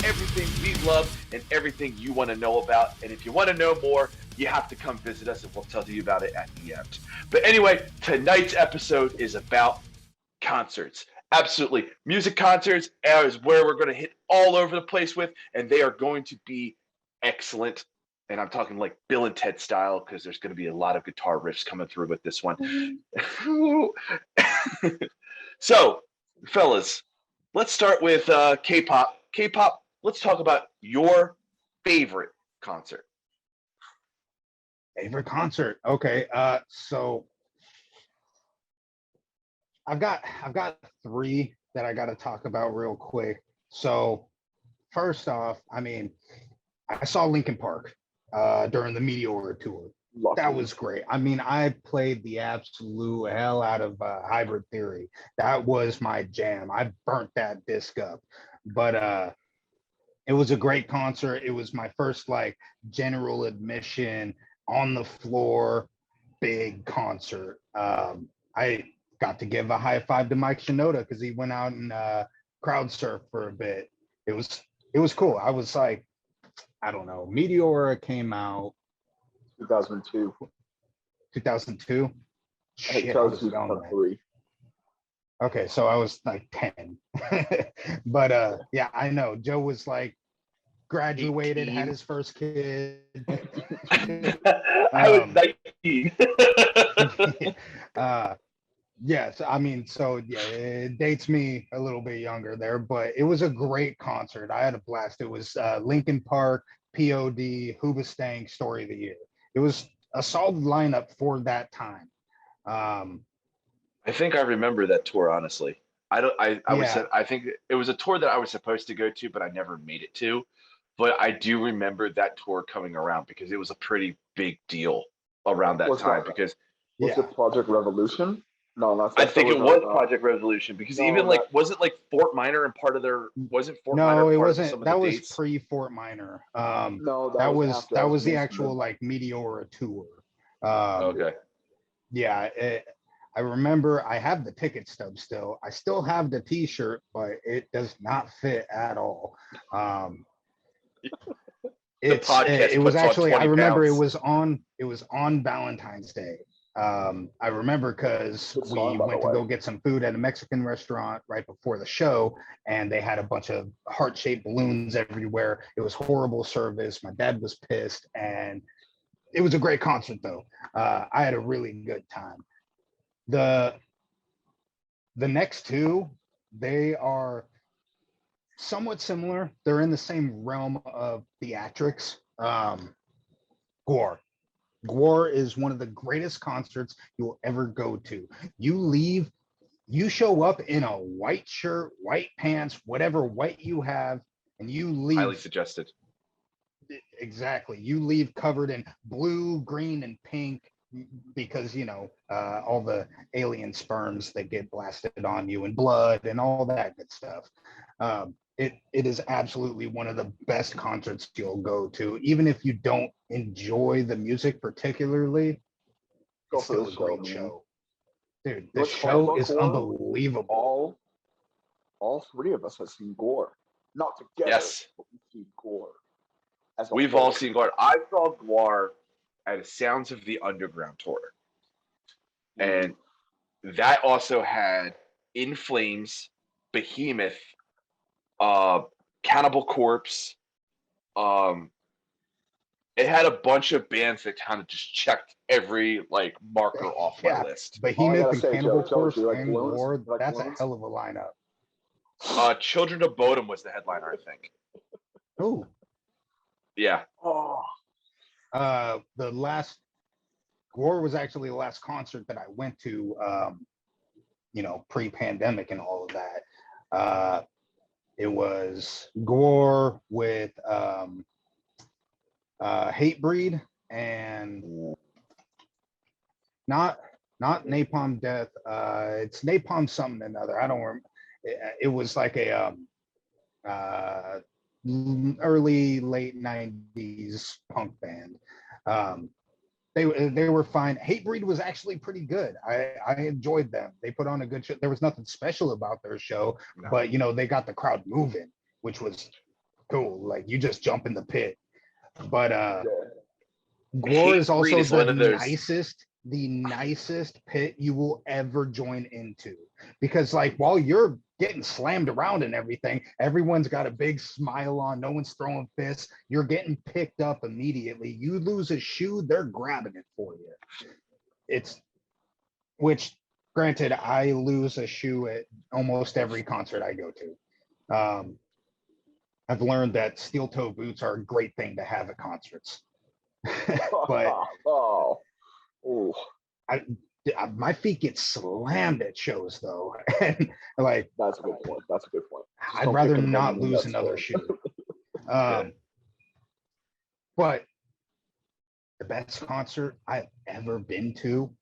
everything we love and everything you want to know about. And if you want to know more, you have to come visit us and we'll tell you about it at the end. But anyway, tonight's episode is about concerts. Absolutely. Music concerts is where we're going to hit all over the place with, and they are going to be excellent. And I'm talking like Bill and Ted style because there's going to be a lot of guitar riffs coming through with this one. So, fellas, let's start with K-pop. K-pop, let's talk about your favorite concert. Favorite concert. Okay. So I've got three that I got to talk about real quick. So first off, I mean, I saw Linkin Park during the Meteor tour. That was great. I mean, I played the absolute hell out of Hybrid Theory. That was my jam. I burnt that disc up. But it was a great concert. It was my first like general admission on the floor big concert. I got to give a high five to Mike Shinoda because he went out and crowd surfed for a bit. It was cool. I was like, I don't know, Meteora came out 2002. 2002. Shit, I was young, 3. Okay, so I was like 10. But yeah, I know Joe was like graduated, 18. Had his first kid. I was 19. Yes, I mean, so yeah, it dates me a little bit younger there, but it was a great concert. I had a blast. It was Linkin Park, POD, Hoobastank, Story of the Year. It was a solid lineup for that time. I think I remember that tour, honestly. I think it was a tour that I was supposed to go to, but I never made it to. But I do remember that tour coming around because it was a pretty big deal around that time. Because was it Project Revolution? No, I think it was Project Revolution because even like wasn't like Fort Minor and part of their wasn't Fort Minor? No, it wasn't. That was pre Fort Minor. No, that was the actual like Meteora tour. Okay. Yeah, I remember. I have the ticket stub still. I still have the T-shirt, but it does not fit at all. It was actually. I remember it was on Valentine's Day. I remember because we went to go get some food at a Mexican restaurant right before the show, and they had a bunch of heart-shaped balloons everywhere. It was horrible service. My dad was pissed, and it was a great concert though. I had a really good time. The next two, they are somewhat similar. They're in the same realm of theatrics. Gwar. Gwar is one of the greatest concerts you'll ever go to. You show up in a white shirt, white pants, whatever white you have, and you leave. Highly suggested. Exactly. You leave covered in blue, green, and pink because, you know, all the alien sperms that get blasted on you and blood and all that good stuff. It is absolutely one of the best concerts you'll go to, even if you don't enjoy the music particularly. It's still a great show, dude. The show is unbelievable. All three of us have seen Gwar, not together. Yes, but we've seen Gwar. We've all seen Gwar. I saw Gwar at a Sounds of the Underground tour, and that also had In Flames, Behemoth, Cannibal Corpse. It had a bunch of bands that kind of just checked every like marker off my list. Behemoth and Cannibal Corpse and Gwar, that's a hell of a lineup. Children of Bodom was the headliner, I think. Oh. Yeah. Oh. The last Gwar was actually the last concert that I went to, you know, pre-pandemic and all of that. It was Gwar with Hatebreed and not Napalm Death. It's Napalm something or another. I don't remember. It was like a early late 90s punk band. They were fine. Hatebreed was actually pretty good. I enjoyed them. They put on a good show. There was nothing special about their show, but you know, they got the crowd moving, which was cool. Like you just jump in the pit. But Gwar is also the nicest pit you will ever join into, because like while you're getting slammed around and everything, everyone's got a big smile on, no one's throwing fists, you're getting picked up immediately. You lose a shoe, they're grabbing it for you. Which granted, I lose a shoe at almost every concert I go to. I've learned that steel toe boots are a great thing to have at concerts. But my feet get slammed at shows though. And like that's a good point. I'd rather not lose another shoe. But the best concert I've ever been to,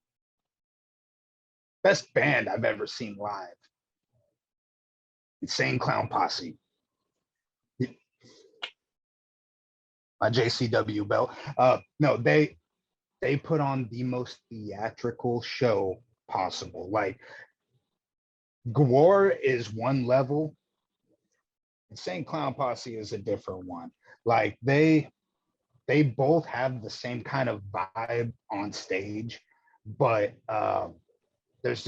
best band I've ever seen live, Insane Clown Posse. My JCW belt. No, they put on the most theatrical show possible. Like Gwar is one level, Insane Clown Posse is a different one. Like they both have the same kind of vibe on stage, but there's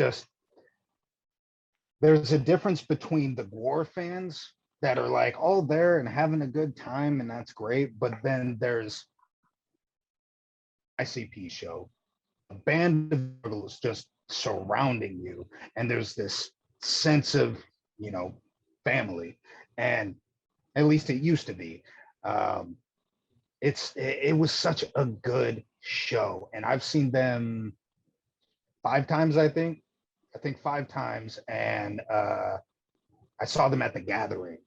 a difference between the Gwar fans that are like all there and having a good time, and that's great. But then there's ICP show, a band of girls just surrounding you, and there's this sense of, family, and at least it used to be. It was such a good show, and I've seen them 5 times, I think 5 times, and I saw them at the Gathering.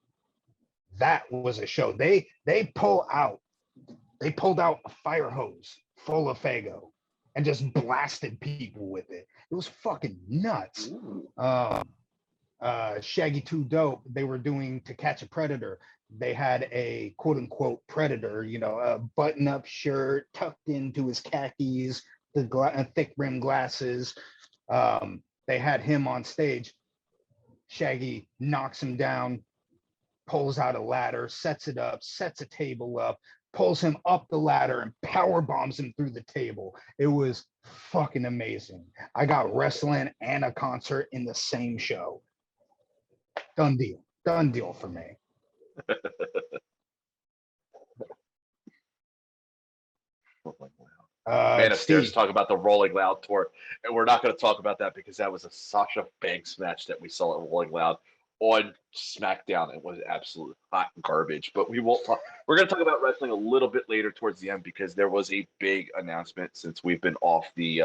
That was a show. They pulled out a fire hose full of Fago and just blasted people with it. It was fucking nuts. Shaggy 2 Dope, they were doing To Catch a Predator. They had a quote unquote predator, a button up shirt tucked into his khakis, the thick rim glasses. They had him on stage. Shaggy knocks him down, pulls out a ladder, sets it up, sets a table up, pulls him up the ladder and power bombs him through the table. It was fucking amazing. I got wrestling and a concert in the same show. Done deal for me. Man upstairs talk about the Rolling Loud tour, and we're not going to talk about that because that was a Sasha Banks match that we saw at Rolling Loud on SmackDown. It was absolute hot garbage, but we won't talk. We're going to talk about wrestling a little bit later towards the end because there was a big announcement since we've been off the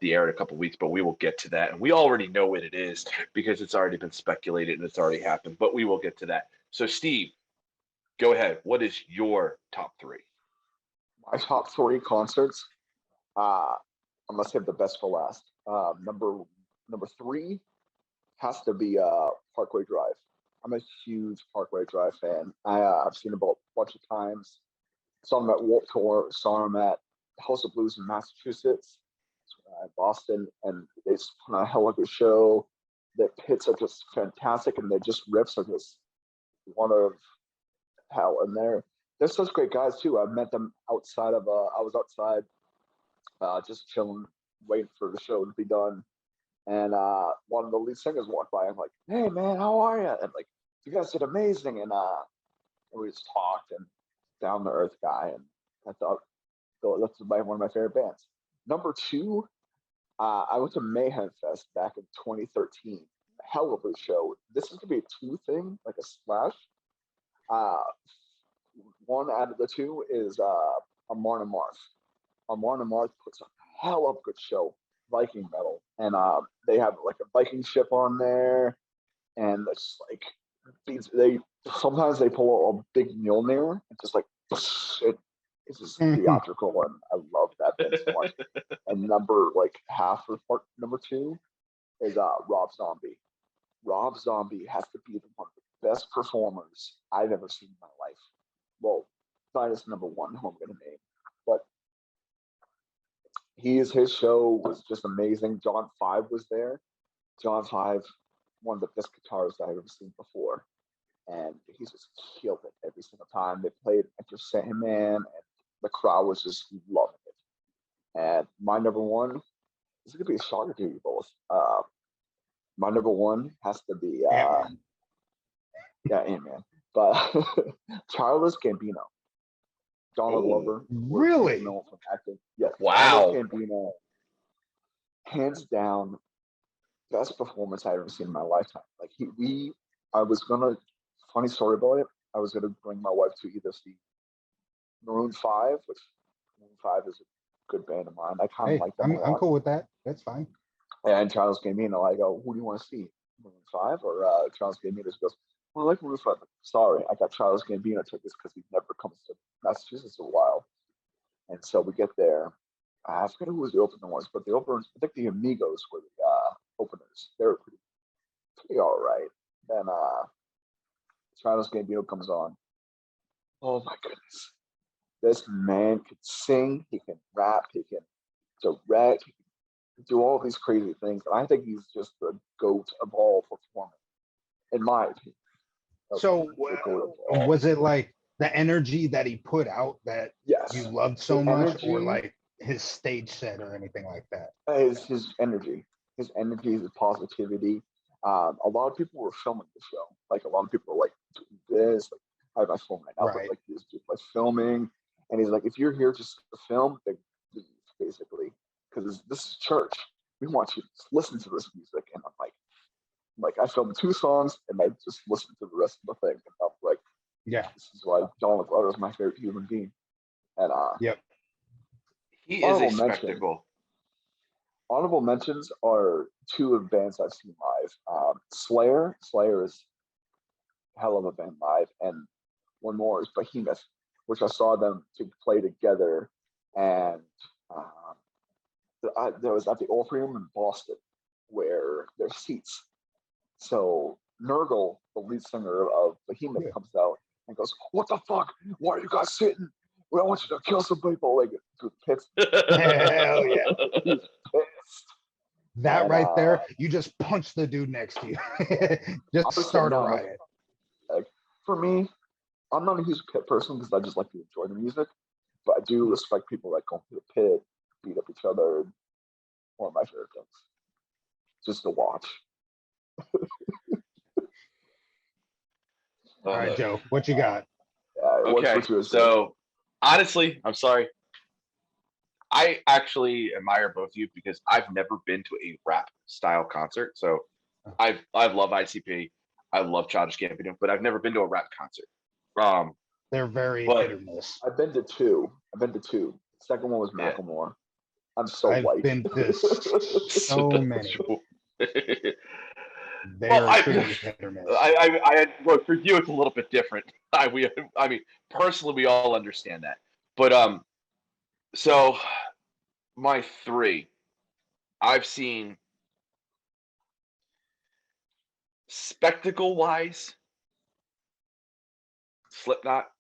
air in a couple of weeks, but we will get to that, and we already know what it is because it's already been speculated and it's already happened, but we will get to that. So Steve, go ahead. What is your top 3? My top 3 concerts, I'm gonna save the best for last. Number 3 has to be Parkway Drive. I'm a huge Parkway Drive fan. I've seen them a bunch of times. Saw them at Warped Tour. Saw them at House of Blues in Massachusetts, Boston, and they just put on a hell of a show. The pits are just fantastic, and just riffs are just one of hell. And they're such great guys too. I met them outside of I was outside just chilling, waiting for the show to be done. And one of the lead singers walked by. I'm like, "Hey man, how are you?" And like, "You guys did amazing." And we just talked, and down to earth guy. And I thought that's one of my favorite bands. Number 2, I went to Mayhem Fest back in 2013. Hell of a show. This is gonna be a 2 thing, like a splash. One out of the 2 is Amon Amarth. Amon Amarth puts a hell of a good show, Viking metal, and they have like a Viking ship on there, and it's like they sometimes they pull a big Mjolnir and just like it's just theatrical, and I love that band so much. And number 2 is Rob Zombie. Rob Zombie has to be one of the best performers I've ever seen in my life. Well, minus number 1, who I'm going to name, but his show was just amazing. John 5 was there. John 5, one of the best guitarists I've ever seen before, and he just killed it every time. They played Enter Sandman, and the crowd was just loving it. And my number one, this is gonna be a shocker to you both. My number one has to be Ant-Man, but Childish Gambino, Donald Glover. Really? Known from acting. Yes. Wow. Childish Gambino, hands down, best performance I've ever seen in my lifetime. Like I was gonna, funny story about it. I was gonna bring my wife to either see Maroon 5, which Maroon 5 is a good band of mine. I kind of like them a lot. I'm cool with that. That's fine. And Childish Gambino, I go, who do you want to see, Maroon 5 or Childish Gambino? She goes, well, I like Maroon 5. Sorry, I got Childish Gambino tickets because he never comes to Massachusetts in a while. And so we get there. I forget who was the opener was, but the openers, I think the Amigos were the openers. They were pretty all right. Then Childish Gambino comes on. Oh my goodness. This man can sing, he can rap, he can direct, he can do all these crazy things. And I think he's just the GOAT of all performing, in my opinion. So was it like the energy that he put out that you loved so much, or like his stage set or anything like that? His energy, his positivity. A lot of people were filming the show. Like a lot of people were like doing this. Like, I have my phone right now, but like this dude was filming, and he's like, "If you're here just to film, then basically, because this is church, we want you to listen to this music." And I'm like I filmed 2 songs, and I just listened to the rest of the thing, and I'm like, "Yeah, this is why Donald Glover is my favorite human being." And he is a spectacle. Honorable mentions are 2 of bands I've seen live. Slayer is a hell of a band live, and one more is Behemoth, which I saw them to play together, and there was at the Orpheum in Boston, where there's seats. So Nurgle, the lead singer of Behemoth, comes out and goes, "What the fuck? Why are you guys sitting? We don't want you to kill some people." Like, dude, pissed. Hell yeah. He's pissed. That right there, you just punch the dude next to you. Just start a riot. Like, for me, I'm not a huge pit person because I just like to enjoy the music, but I do respect people that go to the pit, beat up each other. One of my favorite things, just to watch. All right, Joe, what you got? Okay, so honestly, I'm sorry. I actually admire both of you because I've never been to a rap style concert. So I love ICP, I love Childish Gambino, but I've never been to a rap concert. They're very hit or miss. I've been to 2. The second one was Macklemore. I'm so white. I've been to so many. Well, for you, it's a little bit different. I mean, personally, we all understand that. But so my 3, I've seen spectacle-wise, Slipknot.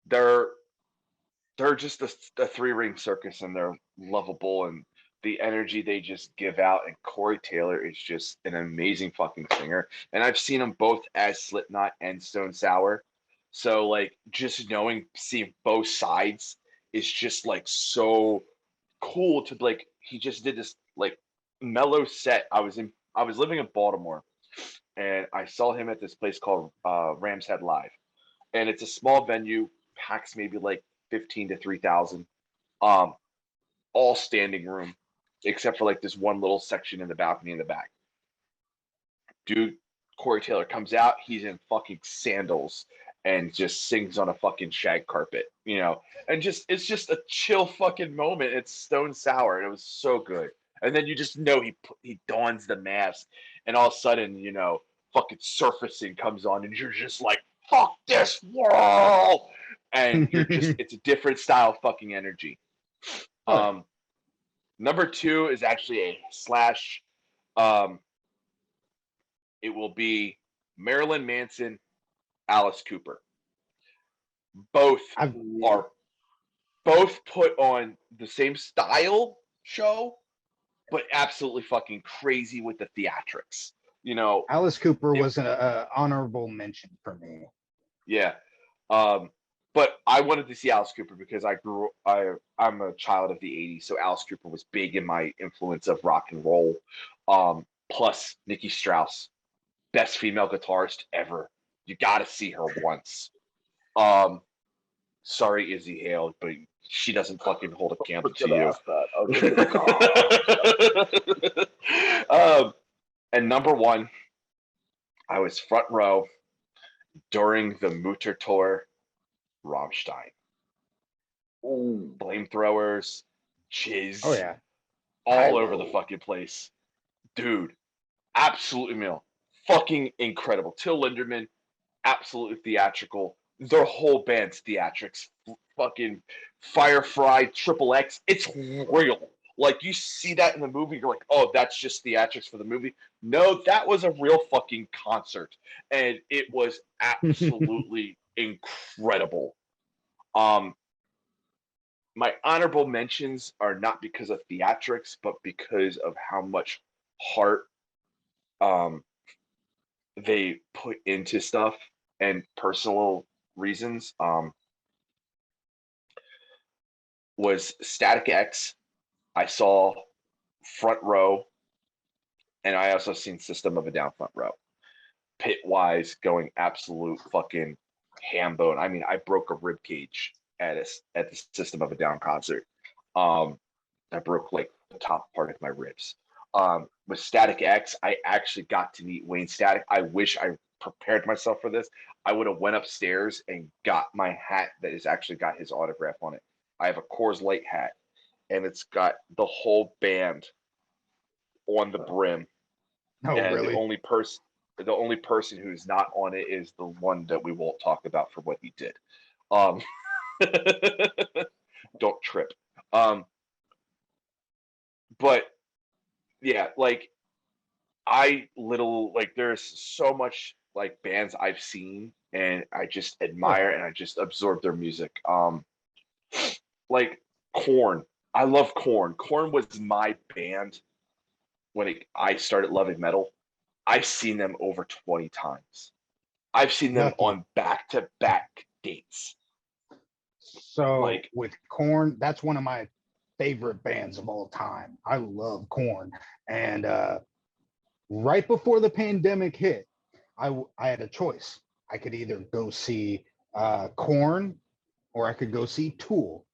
They're just a 3-ring circus, and they're lovable, and the energy they just give out. And Corey Taylor is just an amazing fucking singer. And I've seen them both as Slipknot and Stone Sour. So like just seeing both sides is just like so cool to like, he just did this like mellow set. I was living in Baltimore, and I saw him at this place called Rams Head Live. And it's a small venue, packs maybe like 15 to 3,000, all standing room, except for like this one little section in the balcony in the back. Dude, Corey Taylor comes out, he's in fucking sandals and just sings on a fucking shag carpet, and it's just a chill fucking moment. It's Stone Sour, and it was so good. And then you just know he dons the mask, and all of a sudden, fucking Surfacing comes on, and you're just like, fuck this world. And you're just, it's a different style of fucking energy. Number 2 is actually a slash. It will be Marilyn Manson, Alice Cooper. Both are put on the same style show, but absolutely fucking crazy with the theatrics. Alice Cooper was an honorable mention for me. Yeah. But I wanted to see Alice Cooper because I'm a child of the '80s, so Alice Cooper was big in my influence of rock and roll. Plus Nikki Strauss, best female guitarist ever. You got to see her once. Sorry, Izzy Hale, but she doesn't fucking hold a candle to you. And number one, I was front row during the Mutter tour, Rammstein. Ooh, flamethrowers, jizz, oh yeah, all over the fucking place, dude. Absolutely meal, fucking incredible. Till Linderman, absolutely theatrical. Their whole band's theatrics, fucking Firefly, Triple X. It's real. Like you see that in the movie, you're like, oh, that's just theatrics for the movie. No, that was a real fucking concert, and it was absolutely incredible. My honorable mentions are not because of theatrics, but because of how much heart um, they put into stuff and personal reasons. Was Static X. I saw front row, and I also seen System of a Down front row. Pit wise, going absolute fucking ham bone. I mean, I broke a rib cage at the System of a Down concert. I broke like the top part of my ribs. With Static X, I actually got to meet Wayne Static. I wish I prepared myself for this. I would have went upstairs and got my hat that has actually got his autograph on it. I have a Coors Light hat, and it's got the whole band on the brim. Oh, and really? The only person who's not on it is the one that we won't talk about for what he did. Don't trip. But yeah, like there's so much like bands I've seen and I just admire and I just absorb their music. Like Korn. I love Korn. Korn was my band when I started loving metal. I've seen them over 20 times. I've seen them on back-to-back dates. So like, with Korn, that's one of my favorite bands of all time. I love Korn. And right before the pandemic hit, I had a choice. I could either go see Korn or I could go see Tool.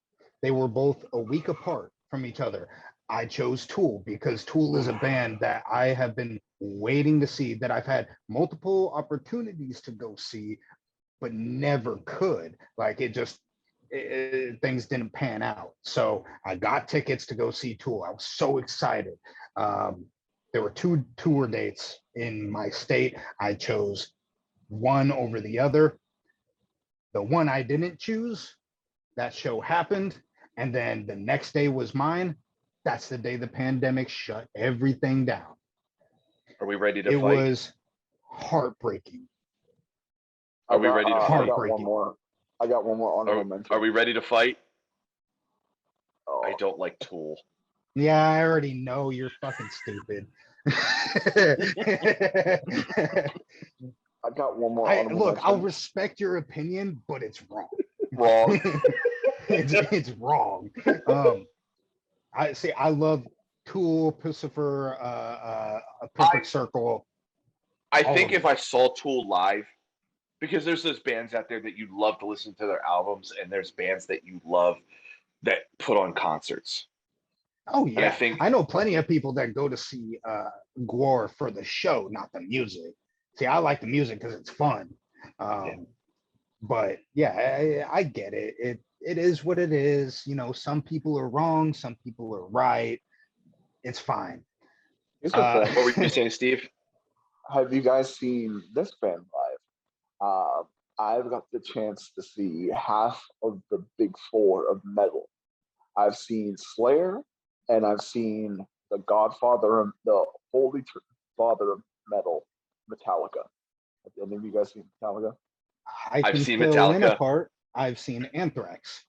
They were both a week apart from each other. I chose Tool because Tool is a band that I have been waiting to see, that I've had multiple opportunities to go see, but never could. Like things didn't pan out. So I got tickets to go see Tool. I was so excited. There were 2 tour dates in my state. I chose one over the other. The one I didn't choose, that show happened. And then the next day was mine. That's the day the pandemic shut everything down. Are we ready to fight? It was heartbreaking. Are we ready to fight? I got one more honorable mention. Are we ready to fight? Oh. I don't like Tool. Yeah, I already know you're fucking stupid. I got one more. Look, I'll respect your opinion, but it's wrong. Wrong. it's wrong. I love Tool, Pucifer, A Perfect Circle. I think if I saw Tool live, because there's those bands out there that you love to listen to their albums, and there's bands that you love that put on concerts. Oh yeah, I know plenty of people that go to see Gwar for the show, not the music. See, I like the music because it's fun. But yeah, I get it. It is what it is. You know, some people are wrong, some people are right. It's fine. What were you saying, Steve? Have you guys seen this band live? I've got the chance to see half of the big 4 of metal. I've seen Slayer, and I've seen the Godfather, the Holy Father of Metal, Metallica. Have any of you guys seen Metallica? I've seen Metallica. I've seen Anthrax.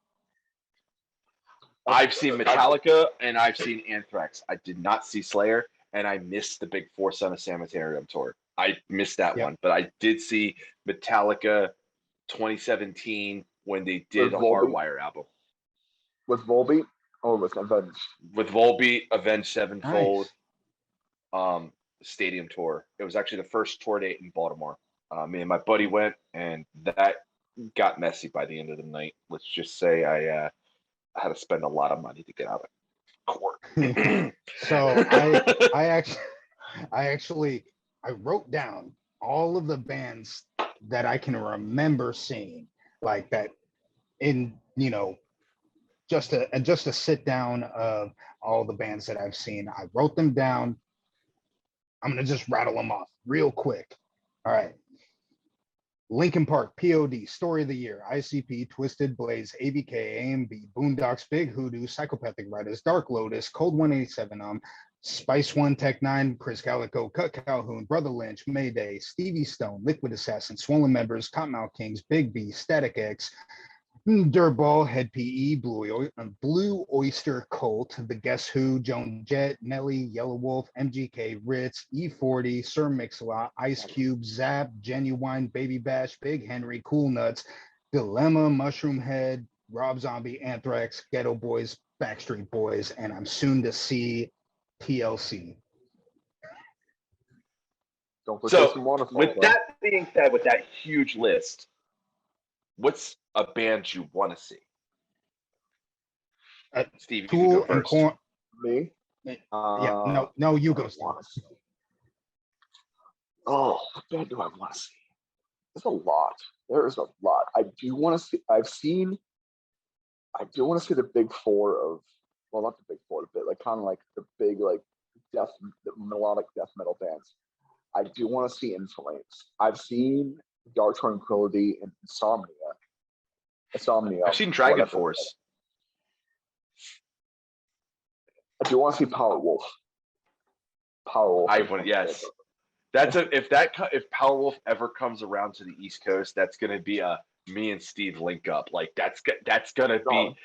I've seen Metallica and I've seen Anthrax. I did not see Slayer, and I missed the Big 4 Son of Sanitarium tour. I missed that one, but I did see Metallica, 2017 when they did a Hardwire album. With Volbeat or with Avenged? With Volbeat, Avenged Sevenfold, Nice. Stadium tour. It was actually the first tour date in Baltimore. Me and my buddy went, and that got messy by the end of the night. Let's just say I had to spend a lot of money to get out of court. So I wrote down all of the bands that I can remember seeing, like that, in just a sit down of all the bands that I've seen. I wrote them down. I'm gonna just rattle them off real quick. All right. Linkin Park, POD, Story of the Year, ICP, Twisted Blaze, ABK, AMB, Boondocks, Big Hoodoo, Psychopathic Riders, Dark Lotus, Cold 187, Spice One, Tech Nine, Chris Calico, Cut Calhoun, Brother Lynch, Mayday, Stevie Stone, Liquid Assassin, Swollen Members, Cottonmouth Kings, Big B, Static X, Dirtball, Head PE, Blue Oyster Cult, The Guess Who, Joan Jett, Nelly, Yellow Wolf, MGK, Ritz, E40, Sir Mix-a-Lot, Ice Cube, Zap, Genuine, Baby Bash, Big Henry, Cool Nuts, Dilemma, Mushroom Head, Rob Zombie, Anthrax, Ghetto Boys, Backstreet Boys, and I'm soon to see TLC. So, with that being said, with that huge list, what's a band you want to see? Steve, you can go first. Me? No, you go, Steve. Oh, what band do I want to see? There's a lot. There is a lot. I do want to see. I do want to see the big four of, well, not the big four, but like kind of like the big like the melodic death metal bands. I do want to see In Flames. I've seen Dark Tranquillity and Insomnia. I've seen Dragon Force. I do want to see Powerwolf. Yes. If Powerwolf ever comes around to the East Coast, that's gonna be a me and Steve link up. Like that's gonna be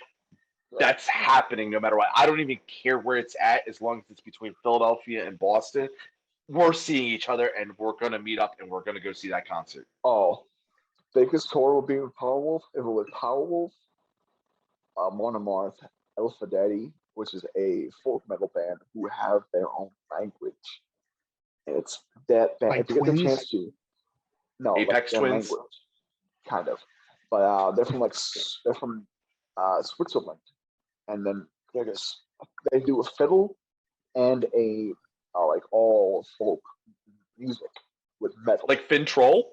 that's happening no matter what. I don't even care where it's at, as long as it's between Philadelphia and Boston. We're seeing each other, and we're gonna meet up, and we're gonna go see that concert. Oh, biggest tour will be with Powerwolf. If it was Powerwolf, Monomarth, Alpha Daddy, which is a folk metal band who have their own language. And it's that band. Like if you get the Twins? chance to, no, Apex like Twins, language, kind of, but they're from Switzerland, and then they do a fiddle and a like all folk music with metal, like Finn Troll,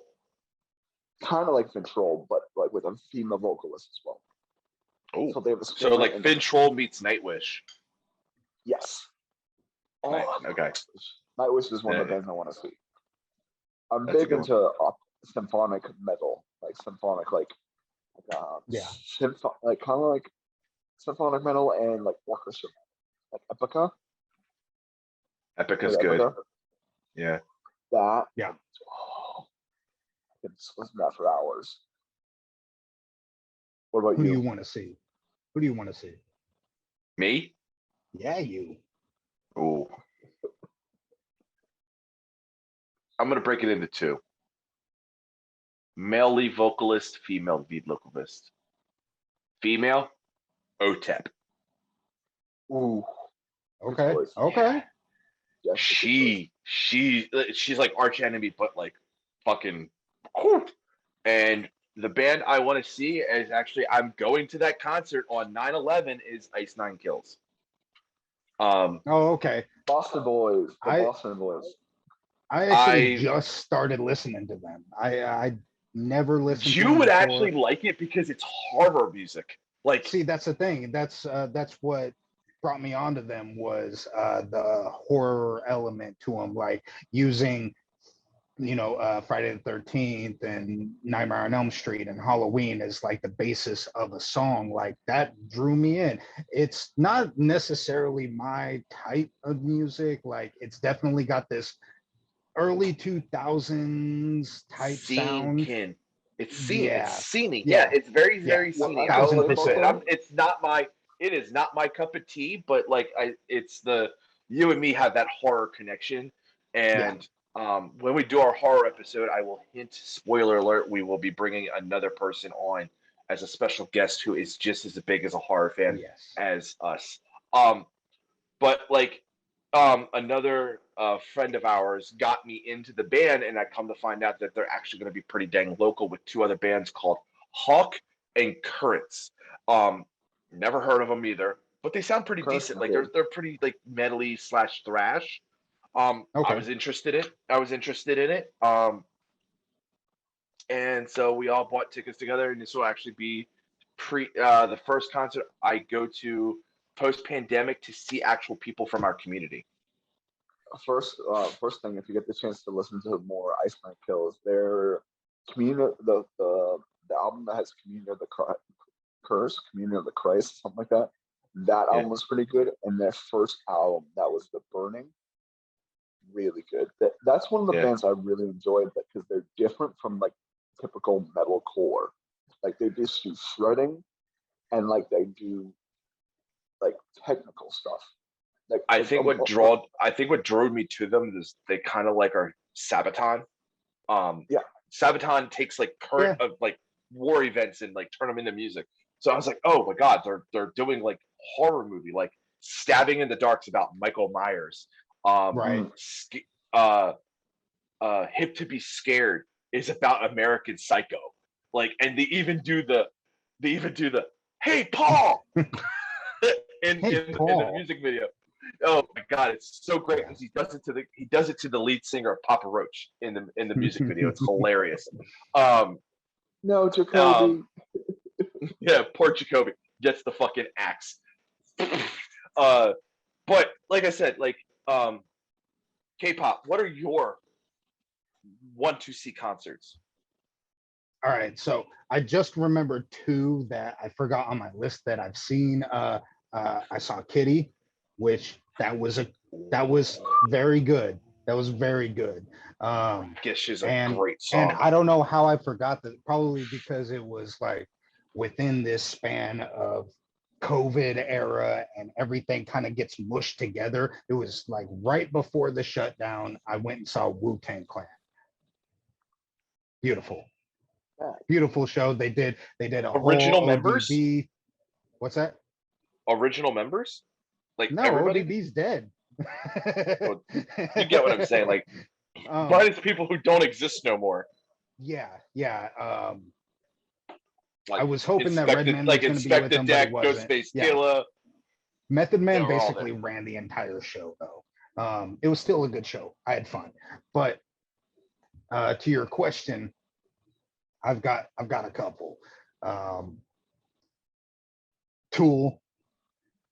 kind of like Finn Troll, but like with a female vocalist as well. Oh, so they have so like Finn Troll meets Nightwish. Yes. Nice. Okay. Nightwish is one of the bands I want to see. I'm big into symphonic metal, like symphonic, like kind of like symphonic metal and like orchestra, like Epica. Epica's good. Epica. Yeah. That. Yeah. Oh, I can listen to that for hours. What about you? Who do you want to see? Who do you want to see? Me? Yeah, you. Oh. I'm going to break it into two. Male lead vocalist, female lead vocalist. Female, OTEP. Ooh. Okay. Okay. Yeah. She's like arch enemy, but like fucking. Whew. And the band I want to see is actually, I'm going to that concert on 9/11, is Ice Nine Kills. Okay. Boston Boys. Boston Boys. I actually just started listening to them. I never listened. You would actually like it because it's horror music. Like, see, that's the thing. That's what brought me onto them, was the horror element to them, like using, Friday the 13th and Nightmare on Elm Street and Halloween as like the basis of a song. Like that drew me in. It's not necessarily my type of music. Like it's definitely got this early 2000s type sound. It's scene. Yeah. It's scening. Yeah, it's very scenic. 1000%. It is not my cup of tea, but like it's you and me have that horror connection, and When we do our horror episode, I will hint, spoiler alert, we will be bringing another person on as a special guest who is just as big as a horror fan as us. But like another friend of ours got me into the band, and I come to find out that they're actually going to be pretty dang local with two other bands called Hawk and Currents. Never heard of them either, but they sound pretty decent. Like they're pretty like metally / thrash. I was interested in. it. And so we all bought tickets together, and this will actually be the first concert I go to post pandemic to see actual people from our community. First thing, if you get the chance to listen to more Iceland Kills, their community, the album that has Communion of the Curse, Communion of the Christ, something like that. That album was pretty good, and their first album, that was The Burning, really good. That's one of the bands I really enjoyed, because they're different from like typical metalcore. Like they just do shredding, and like they do like technical stuff. Like I think what drove me to them is they kind of like are Sabaton. Sabaton takes like current of like war events and like turn them into music. So I was like, oh my god, they're doing like horror movie, like Stabbing in the Dark's about Michael Myers. Hip to Be Scared is about American Psycho. Like, and they even do the Hey Paul in the music video. Oh my god, it's so great because he does it to the lead singer of Papa Roach in the music video. It's hilarious. No, Jacoby. Yeah, poor Jacoby gets the fucking axe. But like I said, like K-pop, what are your want to see concerts? All right, so I just remembered two that I forgot on my list that I've seen. I saw Kitty, which that was very good. That was very good. I guess she's a great song. And I don't know how I forgot that. Probably because it was like within this span of COVID era and everything kind of gets mushed together. It was like right before the shutdown. I went and saw Wu-Tang Clan. Beautiful show. They did a original whole members. ODB. What's that? Original members? Like no, everybody? ODB's dead. Well, you get what I'm saying? Like, but it's people who don't exist no more. Yeah. Like I was hoping that Redman was going to be with them, but it wasn't. Ghostface Killa. Method Man basically ran the entire show, though. It was still a good show. I had fun, but to your question, I've got a couple. Tool,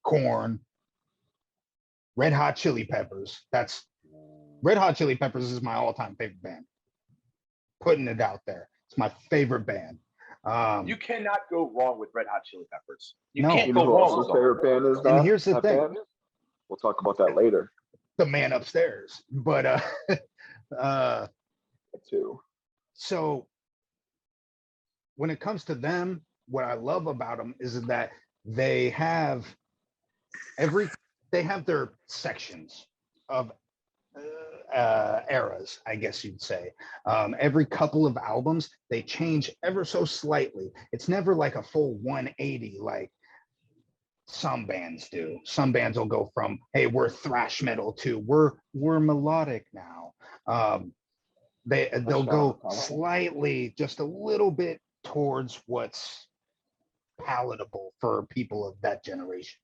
Korn, Red Hot Chili Peppers. Red Hot Chili Peppers is my all-time favorite band. Putting it out there. It's my favorite band. You cannot go wrong with Red Hot Chili Peppers. You can't go wrong with favorite band is that. And here's the thing. Band? We'll talk about that later. The Man Upstairs. But too. So when it comes to them, what I love about them is that they have their sections of eras, I guess you'd say. Every couple of albums, they change ever so slightly. It's never like a full 180 like some bands do. Some bands will go from, hey, we're thrash metal to we're melodic now. They'll go slightly, just a little bit towards what's palatable for people of that generation.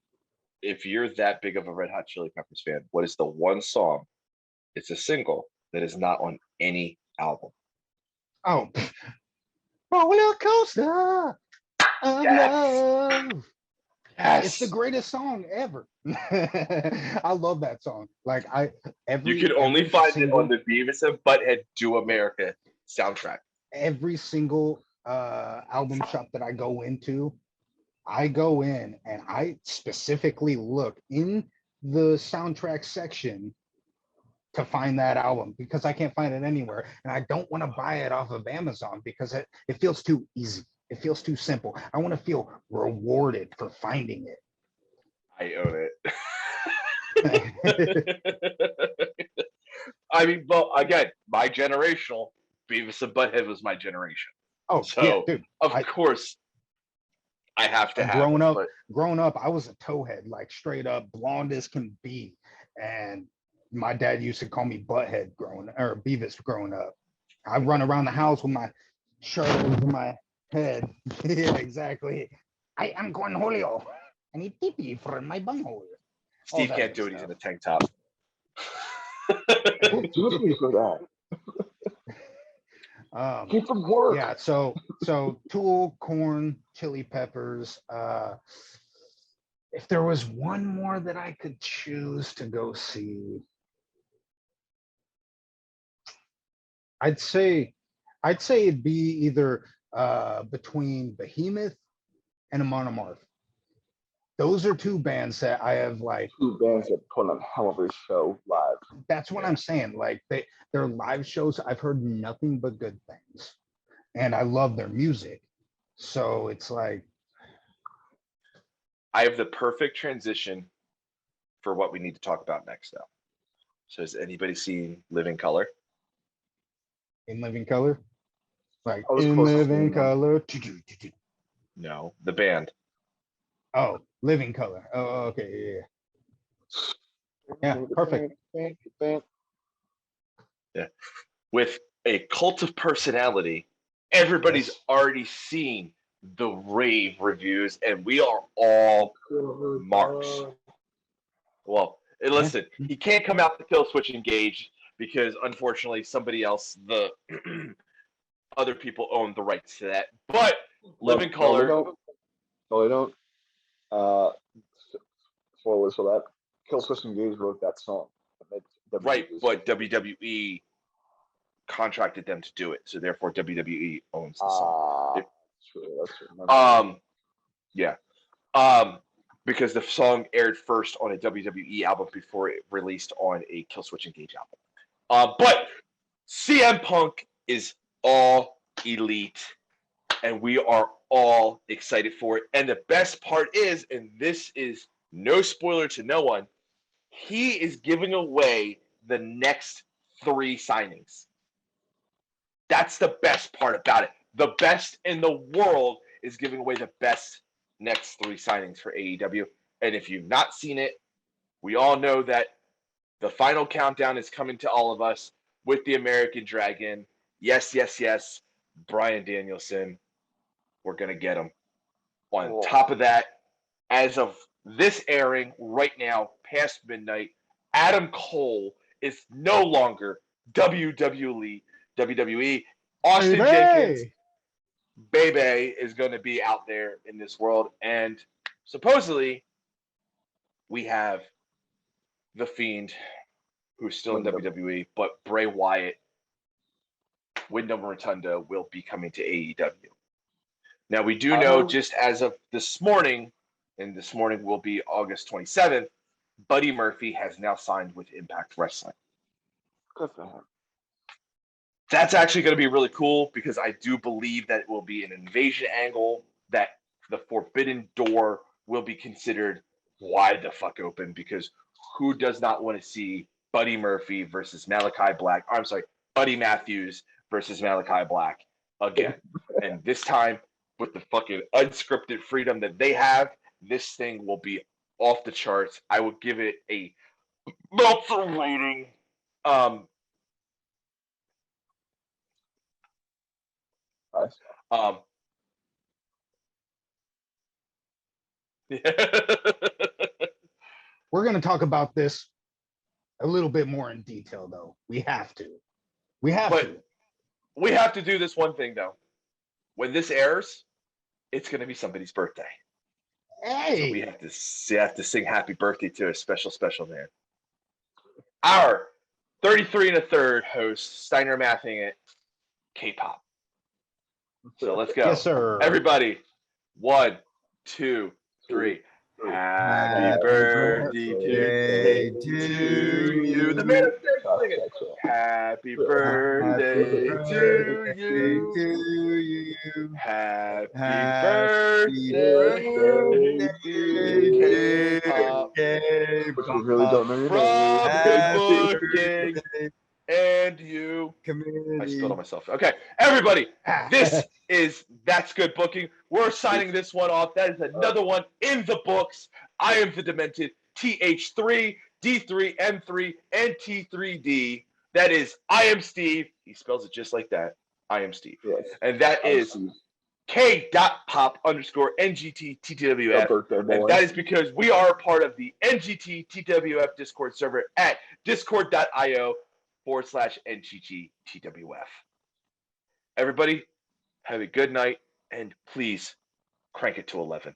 If you're that big of a Red Hot Chili Peppers fan, what is the one song? It's a single that is not on any album. Oh, Roller Coaster of Love. Yes. It's the greatest song ever. I love that song. Like you can only find it on the Beavis and Butthead Do America soundtrack. Every single album shop that I go into, I go in and I specifically look in the soundtrack section to find that album because I can't find it anywhere. And I don't want to buy it off of Amazon because it feels too easy. It feels too simple. I want to feel rewarded for finding it. I own it. I mean, well, again, my generational Beavis and Butthead was my generation. Oh, so yeah, dude. Of course, I have to have growing up, I was a towhead, like straight up blonde as can be. And my dad used to call me Butthead Beavis growing up. I run around the house with my shirt over my head. Yeah, exactly. I am Juan Julio. I need pee for my bunghole. Steve can't do it. He's in a tank top. Do me for that. Keep from work. Yeah, so Tool, Corn, Chili Peppers. If there was one more that I could choose to go see, I'd say it'd be either between Behemoth and Amon Amarth. Those are two bands that I have like. Two bands that put on a hell of a show live. That's what I'm saying. Like their live shows, I've heard nothing but good things, and I love their music. So it's like I have the perfect transition for what we need to talk about next, though. So has anybody seen Living Color? In Living Color, like In Living Color. No, the band. Oh, Living Color. Oh, okay, yeah, perfect. Yeah, with a cult of personality, everybody's already seen the rave reviews, and we are all marks. Well, listen, he can't come out to Kill Switch Engage because unfortunately somebody else, the other people own the rights to that. But Living Color. No, they don't. Spoilers for that. Kill Switch Engage wrote that song. Right, but WWE contracted them to do it, so therefore WWE owns the song. True. Yeah. Because the song aired first on a WWE album before it released on a Kill Switch Engage album. But CM Punk is all elite, and we are all excited for it. And the best part is, and this is no spoiler to no one, he is giving away the next 3 signings. That's the best part about it. The best in the world is giving away the best next 3 signings for AEW. And if you've not seen it, we all know that the final countdown is coming to all of us with the American Dragon. Yes, Bryan Danielson. We're going to get him. On top of that, as of this airing right now, past midnight, Adam Cole is no longer WWE. Austin Jenkins, Bebe, is going to be out there in this world. And supposedly, we have The Fiend, who's still in WWE, but Bray Wyatt, Wyndham Rotunda will be coming to AEW. Now, we do know just as of this morning, and this morning will be August 27th, Buddy Murphy has now signed with Impact Wrestling. Good for him. That's actually going to be really cool because I do believe that it will be an invasion angle, that the Forbidden Door will be considered wide the fuck open, because who does not want to see Buddy Murphy versus Malachi Black? I'm sorry, Buddy Matthews versus Malachi Black again. And this time, with the fucking unscripted freedom that they have, this thing will be off the charts. I would give it a Meltzer rating. We're going to talk about this a little bit more in detail, though. We have to. We have to do this one thing, though. When this airs, it's going to be somebody's birthday. Hey! So we have to sing happy birthday to a special, special man. Our 33 1/3 host, Steiner Mathing it, K.POP. So let's go. Yes, sir. Everybody, 1, 2, 3. Happy birthday to you. The man upstairs singing. Happy birthday to you. Happy birthday to K.POP. But you really don't know your from name. Good Booking and You. Community. I spilled on myself. Okay, everybody, this is That's Good Booking. We're signing this one off. That is another one in the books. I am the Demented TH3, D3, M3, and T3D. That is I Am Steve. He spells it just like that. I am Steve. Yes. And that is K.POP _ NGT TWF. And that is because we are a part of the NGT TWF Discord server at discord.io /NGT TWF. Everybody, have a good night, and please crank it to 11.